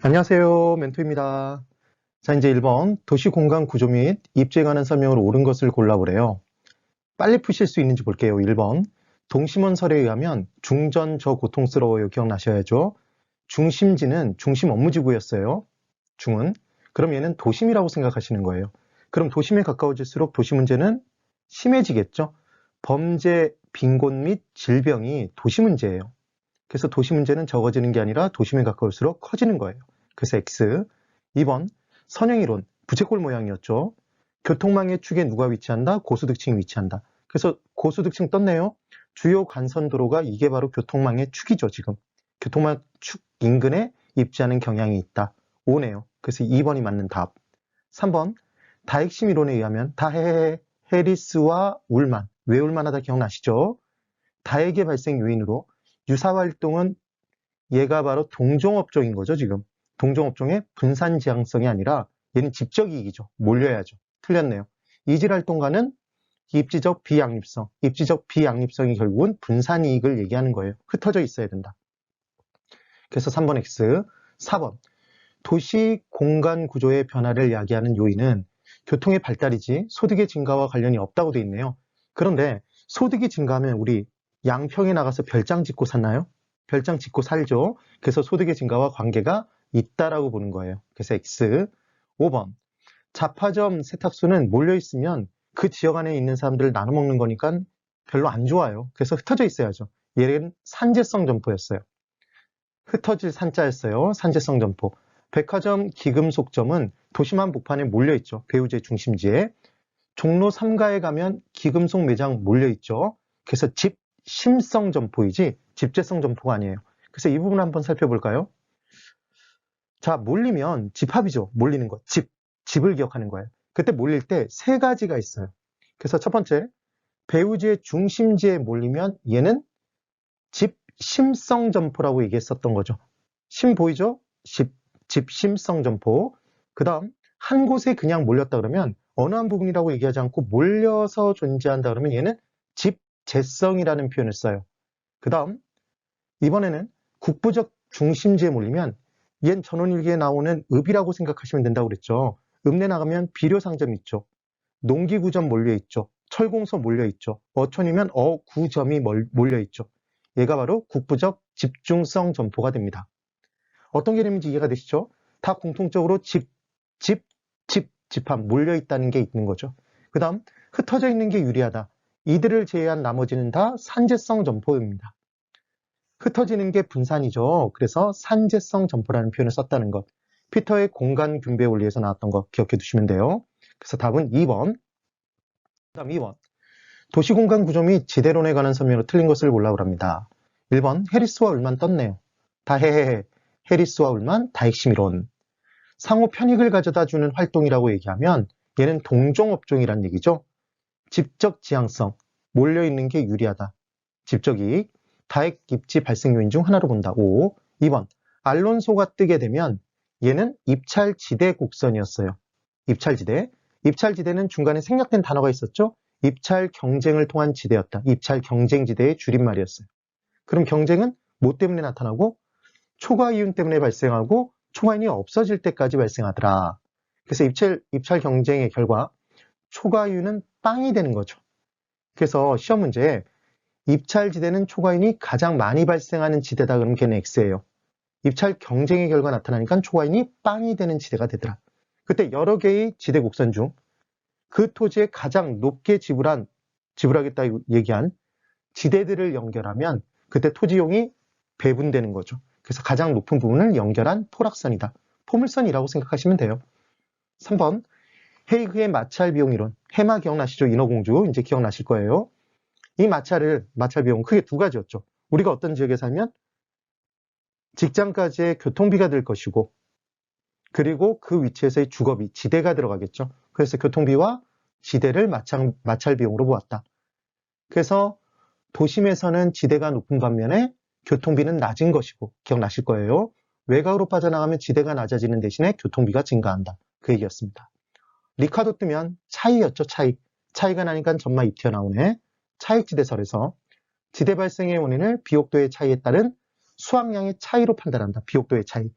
안녕하세요. 멘토입니다. 자, 이제 1번 도시 공간 구조 및 입지에 관한 설명으로 옳은 것을 골라보래요. 빨리 푸실 수 있는지 볼게요. 1번 동심원설에 의하면 중전 저 고통스러워요. 기억나셔야죠. 중심지는 중심 업무지구였어요. 중은. 그럼 얘는 도심이라고 생각하시는 거예요. 그럼 도심에 가까워질수록 도시 문제는 심해지겠죠. 범죄, 빈곤 및 질병이 도시 문제예요. 그래서 도시 문제는 적어지는 게 아니라 도심에 가까울수록 커지는 거예요. 그래서 X. 2번 선형이론, 부채꼴 모양이었죠. 교통망의 축에 누가 위치한다? 고소득층이 위치한다. 그래서 고소득층 떴네요. 주요 간선도로가 이게 바로 교통망의 축이죠. 지금 교통망 축 인근에 입지하는 경향이 있다. 5네요. 그래서 2번이 맞는 답. 3번 다핵심 이론에 의하면 해리스와 울만, 왜 울만하다 기억나시죠? 다핵의 발생 요인으로 유사활동은 얘가 바로 동종업종인 거죠, 지금. 동종업종의 분산 지향성이 아니라 얘는 집적 이익이죠. 몰려야죠. 틀렸네요. 이질활동가는 입지적 비양립성. 입지적 비양립성이 결국은 분산 이익을 얘기하는 거예요. 흩어져 있어야 된다. 그래서 3번 X. 4번. 도시 공간 구조의 변화를 야기하는 요인은 교통의 발달이지 소득의 증가와 관련이 없다고 되어 있네요. 그런데 소득이 증가하면 우리 양평에 나가서 별장 짓고 샀나요? 별장 짓고 살죠. 그래서 소득의 증가와 관계가 있다라고 보는 거예요. 그래서 X. 5번. 잡화점 세탁소는 몰려있으면 그 지역 안에 있는 사람들을 나눠 먹는 거니까 별로 안 좋아요. 그래서 흩어져 있어야죠. 얘는 산재성 점포였어요. 흩어질 산자였어요. 산재성 점포. 백화점, 기금속점은 도심 한복판에 몰려있죠. 배우제 중심지에. 종로 3가에 가면 기금속 매장 몰려있죠. 그래서 집심성 점포이지 집재성 점포가 아니에요. 그래서 이 부분 한번 살펴볼까요? 자, 몰리면 집합이죠. 몰리는 거. 집을 기억하는 거예요. 그때 몰릴 때 세 가지가 있어요. 그래서 첫 번째, 배우지의 중심지에 몰리면 얘는 집심성 점포라고 얘기했었던 거죠. 심 보이죠? 집심성 점포. 그 다음 한 곳에 그냥 몰렸다 그러면 어느 한 부분이라고 얘기하지 않고 몰려서 존재한다 그러면 얘는 집재성이라는 표현을 써요. 그 다음 이번에는 국부적 중심지에 몰리면 얜 전원일기에 나오는 읍이라고 생각하시면 된다고 그랬죠. 읍내 나가면 비료상점 있죠. 농기구점 몰려있죠. 철공소 몰려있죠. 어촌이면 어구점이 몰려있죠. 얘가 바로 국부적 집중성 점포가 됩니다. 어떤 개념인지 이해가 되시죠? 다 공통적으로 집합 몰려있다는 게 있는 거죠. 그 다음 흩어져 있는 게 유리하다. 이들을 제외한 나머지는 다 산재성 점포입니다. 흩어지는 게 분산이죠. 그래서 산재성 점포라는 표현을 썼다는 것. 피터의 공간 분배 원리에서 나왔던 거 기억해 두시면 돼요. 그래서 답은 2번. 그 다음 2번. 도시공간 구조 및 지대론에 관한 설명으로 틀린 것을 골라보랍니다. 1번 해리스와 울만 떴네요. 다 해리스와 울만 다핵심 이론. 상호 편익을 가져다 주는 활동이라고 얘기하면 얘는 동종업종이란 얘기죠. 집적 지향성, 몰려있는 게 유리하다. 집적 이익, 다핵 입지 발생 요인 중 하나로 본다. 5. 2번 알론소가 뜨게 되면 얘는 입찰지대 곡선이었어요. 입찰지대. 입찰지대는 중간에 생략된 단어가 있었죠. 입찰 경쟁을 통한 지대였다. 입찰 경쟁지대의 줄임말이었어요. 그럼 경쟁은 뭐 때문에 나타나고 초과 이윤 때문에 발생하고 초과 이윤이 없어질 때까지 발생하더라. 그래서 입찰 경쟁의 결과 초과 이윤은 빵이 되는 거죠. 그래서 시험 문제에 입찰지대는 초과인이 가장 많이 발생하는 지대다 그러면 걔는 X예요. 입찰 경쟁의 결과 나타나니까 초과인이 빵이 되는 지대가 되더라. 그때 여러 개의 지대 곡선 중 그 토지에 가장 높게 지불하겠다 얘기한 지대들을 연결하면 그때 토지용이 배분되는 거죠. 그래서 가장 높은 부분을 연결한 포락선이다. 포물선이라고 생각하시면 돼요. 3번 헤이그의 마찰 비용 이론. 해마 기억나시죠? 인어공주 이제 기억나실 거예요. 이 마찰 비용은 크게 두 가지였죠. 우리가 어떤 지역에 살면 직장까지의 교통비가 들 것이고 그리고 그 위치에서의 주거비, 지대가 들어가겠죠. 그래서 교통비와 지대를 마찰 비용으로 보았다. 그래서 도심에서는 지대가 높은 반면에 교통비는 낮은 것이고 기억나실 거예요. 외곽으로 빠져나가면 지대가 낮아지는 대신에 교통비가 증가한다. 그 얘기였습니다. 리카도 뜨면 차이였죠. 차이가 나니까 점마 입 튀어나오네. 차익지대설에서 지대 발생의 원인을 비옥도의 차이에 따른 수확량의 차이로 판단한다. 비옥도의 차이.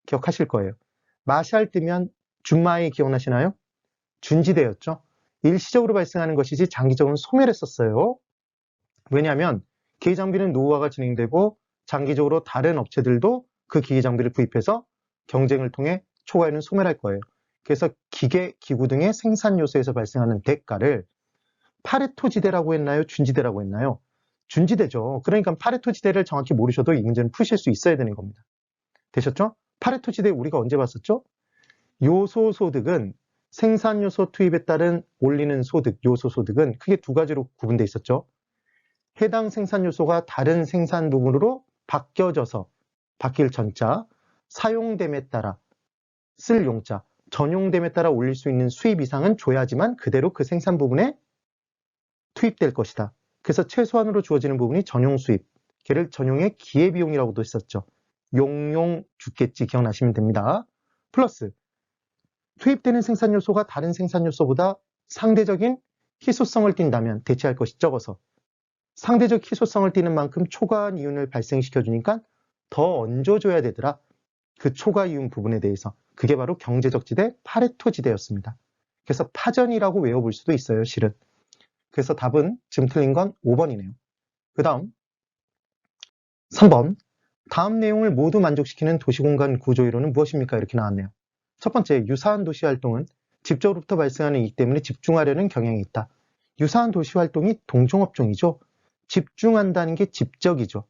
기억하실 거예요. 마샬 뜨면 준마이 기억나시나요? 준지대였죠. 일시적으로 발생하는 것이지 장기적으로는 소멸했었어요. 왜냐하면 기계장비는 노후화가 진행되고 장기적으로 다른 업체들도 그 기계장비를 구입해서 경쟁을 통해 초과에는 소멸할 거예요. 그래서 기계, 기구 등의 생산 요소에서 발생하는 대가를 파레토 지대라고 했나요? 준지대라고 했나요? 준지대죠. 그러니까 파레토 지대를 정확히 모르셔도 이 문제는 푸실 수 있어야 되는 겁니다. 되셨죠? 파레토 지대 우리가 언제 봤었죠? 요소 소득은 생산 요소 투입에 따른 올리는 소득, 요소 소득은 크게 두 가지로 구분되어 있었죠. 해당 생산 요소가 다른 생산 부분으로 바뀌어져서 바뀔 전자, 사용됨에 따라 쓸 용자, 전용됨에 따라 올릴 수 있는 수입 이상은 줘야지만 그대로 그 생산 부분에 투입될 것이다. 그래서 최소한으로 주어지는 부분이 전용 수입, 걔를 전용의 기회비용이라고도 했었죠. 용용 죽겠지 기억나시면 됩니다. 플러스 투입되는 생산 요소가 다른 생산 요소보다 상대적인 희소성을 띈다면 대체할 것이 적어서 상대적 희소성을 띠는 만큼 초과한 이윤을 발생시켜주니까 더 얹어줘야 되더라. 그 초과 이윤 부분에 대해서. 그게 바로 경제적 지대, 파레토 지대였습니다. 그래서 파전이라고 외워볼 수도 있어요, 실은. 그래서 답은 지금 틀린 건 5번이네요. 그 다음 3번. 다음 내용을 모두 만족시키는 도시공간 구조이론은 무엇입니까? 이렇게 나왔네요. 첫 번째, 유사한 도시 활동은 집적으로부터 발생하는 이익 때문에 집중하려는 경향이 있다. 유사한 도시 활동이 동종업종이죠. 집중한다는 게 집적이죠.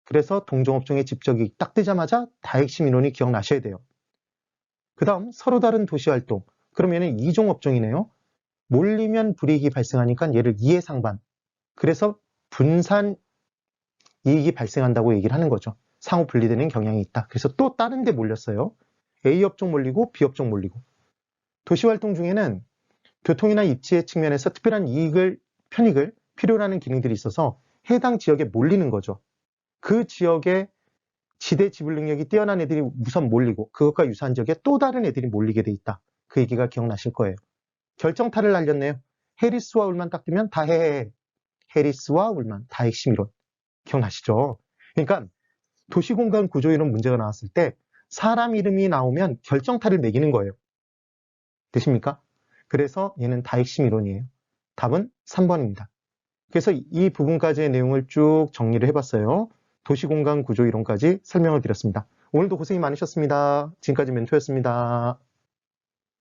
그래서 동종업종의 집적이 딱 뜨자마자 다핵심 이론이 기억나셔야 돼요. 그 다음 서로 다른 도시활동. 그러면 이종업종이네요. 몰리면 불이익이 발생하니까 얘를 이해 상반. 그래서 분산 이익이 발생한다고 얘기를 하는 거죠. 상호 분리되는 경향이 있다. 그래서 또 다른 데 몰렸어요. A업종 몰리고 B업종 몰리고. 도시활동 중에는 교통이나 입지의 측면에서 특별한 편익을 필요로 하는 기능들이 있어서 해당 지역에 몰리는 거죠. 그 지역에 지대 지불 능력이 뛰어난 애들이 우선 몰리고 그것과 유사한 지역에 또 다른 애들이 몰리게 돼 있다. 그 얘기가 기억나실 거예요. 결정타를 날렸네요. 해리스와 울만 딱 뜨면 다 해. 해리스와 울만 다 핵심 이론. 기억나시죠? 그러니까 도시공간 구조 이론 문제가 나왔을 때 사람 이름이 나오면 결정타를 매기는 거예요. 되십니까? 그래서 얘는 다 핵심 이론이에요. 답은 3번입니다. 그래서 이 부분까지의 내용을 쭉 정리를 해봤어요. 도시공간 구조 이론까지 설명을 드렸습니다. 오늘도 고생이 많으셨습니다. 지금까지 멘토였습니다.